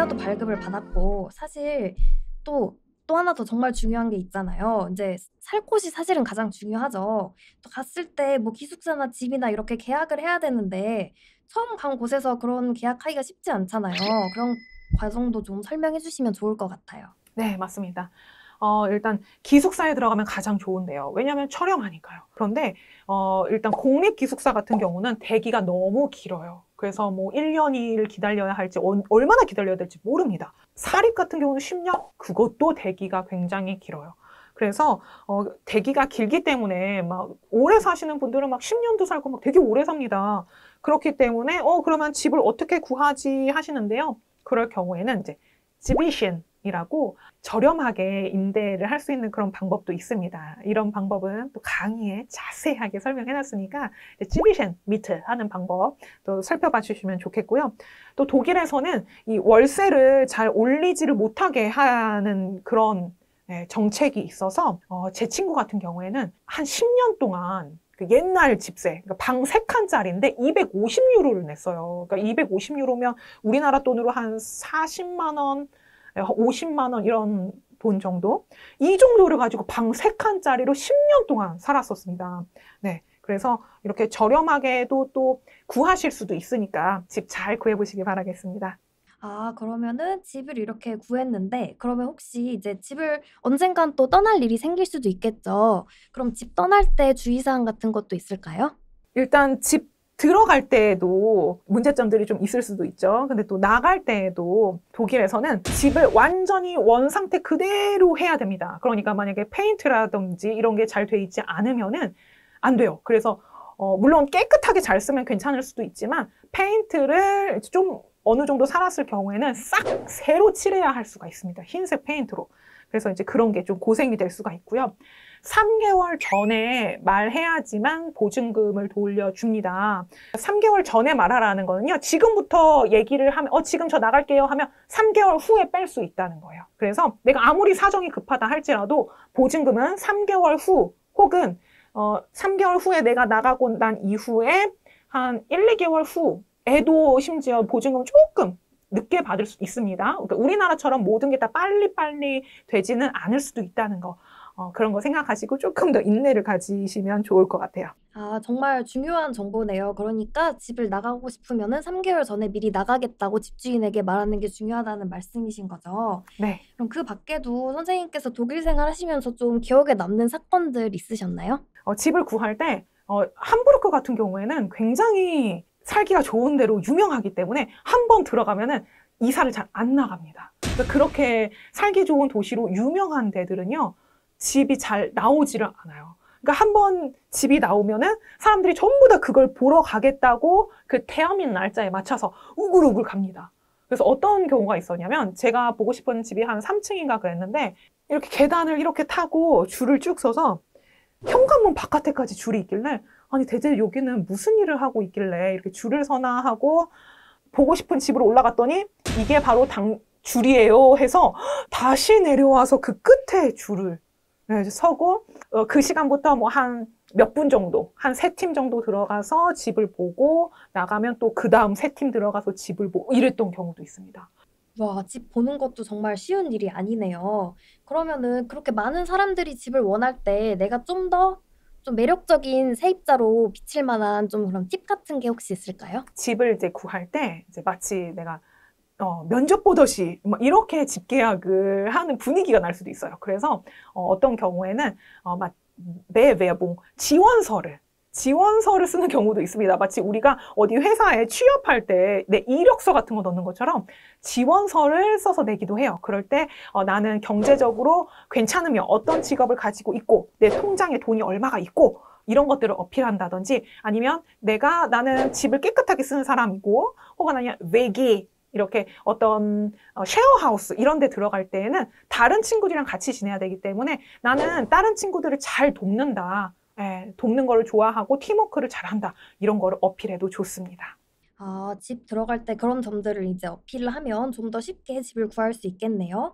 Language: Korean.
전화도 발급을 받았고 사실 또 하나 더 정말 중요한 게 있잖아요. 이제 살 곳이 사실은 가장 중요하죠. 또 갔을 때 뭐 기숙사나 집이나 이렇게 계약을 해야 되는데 처음 간 곳에서 그런 계약하기가 쉽지 않잖아요. 그런 과정도 좀 설명해 주시면 좋을 것 같아요. 네, 맞습니다. 일단 기숙사에 들어가면 가장 좋은데요. 왜냐하면 저렴하니까요. 그런데 일단 공립 기숙사 같은 경우는 대기가 너무 길어요. 그래서 뭐 1년을 기다려야 할지 얼마나 기다려야 될지 모릅니다. 사립 같은 경우는 10년? 그것도 대기가 굉장히 길어요. 그래서 대기가 길기 때문에 막 오래 사시는 분들은 막 10년도 살고 막 되게 오래 삽니다. 그렇기 때문에 그러면 집을 어떻게 구하지 하시는데요. 그럴 경우에는 이제 지비셴이라고 저렴하게 임대를 할 수 있는 그런 방법도 있습니다. 이런 방법은 또 강의에 자세하게 설명해놨으니까 지비셴 미트 하는 방법 또 살펴봐 주시면 좋겠고요. 또 독일에서는 이 월세를 잘 올리지를 못하게 하는 그런 정책이 있어서 제 친구 같은 경우에는 한 10년 동안 그 옛날 집세, 그러니까 방 3칸짜리인데 250유로를 냈어요. 그러니까 250유로면 우리나라 돈으로 한 40만 원, 50만 원 이런 돈 정도? 이 정도를 가지고 방 3칸짜리로 10년 동안 살았었습니다. 네. 그래서 이렇게 저렴하게도 또 구하실 수도 있으니까 집 잘 구해보시기 바라겠습니다. 아, 그러면은 집을 이렇게 구했는데, 그러면 혹시 이제 집을 언젠간 또 떠날 일이 생길 수도 있겠죠. 그럼 집 떠날 때 주의사항 같은 것도 있을까요? 일단 집 들어갈 때에도 문제점들이 좀 있을 수도 있죠. 근데 또 나갈 때에도 독일에서는 집을 완전히 원상태 그대로 해야 됩니다. 그러니까 만약에 페인트라든지 이런 게 잘 돼 있지 않으면은 안 돼요. 그래서 물론 깨끗하게 잘 쓰면 괜찮을 수도 있지만 페인트를 좀 어느 정도 살았을 경우에는 싹 새로 칠해야 할 수가 있습니다. 흰색 페인트로. 그래서 이제 그런 게 좀 고생이 될 수가 있고요. 3개월 전에 말해야지만 보증금을 돌려줍니다. 3개월 전에 말하라는 거는요. 지금부터 얘기를 하면 지금 저 나갈게요 하면 3개월 후에 뺄 수 있다는 거예요. 그래서 내가 아무리 사정이 급하다 할지라도 보증금은 3개월 후 혹은 3개월 후에 내가 나가고 난 이후에 한 1, 2개월 후에도 심지어 보증금 조금 늦게 받을 수 있습니다. 그러니까 우리나라처럼 모든 게 다 빨리빨리 되지는 않을 수도 있다는 거. 그런 거 생각하시고 조금 더 인내를 가지시면 좋을 것 같아요. 아, 정말 중요한 정보네요. 그러니까 집을 나가고 싶으면은 3개월 전에 미리 나가겠다고 집주인에게 말하는 게 중요하다는 말씀이신 거죠. 네. 그럼 그 밖에도 선생님께서 독일 생활하시면서 좀 기억에 남는 사건들 있으셨나요? 집을 구할 때 함부르크 같은 경우에는 굉장히 살기가 좋은 데로 유명하기 때문에 한 번 들어가면은 이사를 잘 안 나갑니다. 그러니까 그렇게 살기 좋은 도시로 유명한 데들은요, 집이 잘 나오지를 않아요. 그러니까 한 번 집이 나오면은 사람들이 전부 다 그걸 보러 가겠다고 그 태어민 날짜에 맞춰서 우글우글 갑니다. 그래서 어떤 경우가 있었냐면 제가 보고 싶은 집이 한 3층인가 그랬는데 이렇게 계단을 이렇게 타고 줄을 쭉 서서 현관문 바깥에까지 줄이 있길래 아니 대체 여기는 무슨 일을 하고 있길래 이렇게 줄을 서나 하고 보고 싶은 집으로 올라갔더니 이게 바로 줄이에요 해서 다시 내려와서 그 끝에 줄을 서고 그 시간부터 뭐 한 몇 분 정도, 한 3팀 정도 들어가서 집을 보고 나가면 또 그 다음 3팀 들어가서 집을 보고 이랬던 경우도 있습니다. 와, 집 보는 것도 정말 쉬운 일이 아니네요. 그러면은 그렇게 많은 사람들이 집을 원할 때 내가 좀 더 좀 매력적인 세입자로 비칠 만한 좀 그런 팁 같은 게 혹시 있을까요? 집을 이제 구할 때 이제 마치 내가 면접 보듯이 막 이렇게 집 계약을 하는 분위기가 날 수도 있어요. 그래서 어떤 경우에는 막 매외봉 지원서를 쓰는 경우도 있습니다. 마치 우리가 어디 회사에 취업할 때 내 이력서 같은 거 넣는 것처럼 지원서를 써서 내기도 해요. 그럴 때 나는 경제적으로 괜찮으며 어떤 직업을 가지고 있고 내 통장에 돈이 얼마가 있고 이런 것들을 어필한다든지 아니면 나는 집을 깨끗하게 쓰는 사람이고 혹은 아니면 외기 이렇게 어떤 쉐어하우스 이런 데 들어갈 때에는 다른 친구들이랑 같이 지내야 되기 때문에 나는 다른 친구들을 잘 돕는다. 돕는 거를 좋아하고 팀워크를 잘한다. 이런 거를 어필해도 좋습니다. 아, 집 들어갈 때 그런 점들을 이제 어필을 하면 좀 더 쉽게 집을 구할 수 있겠네요.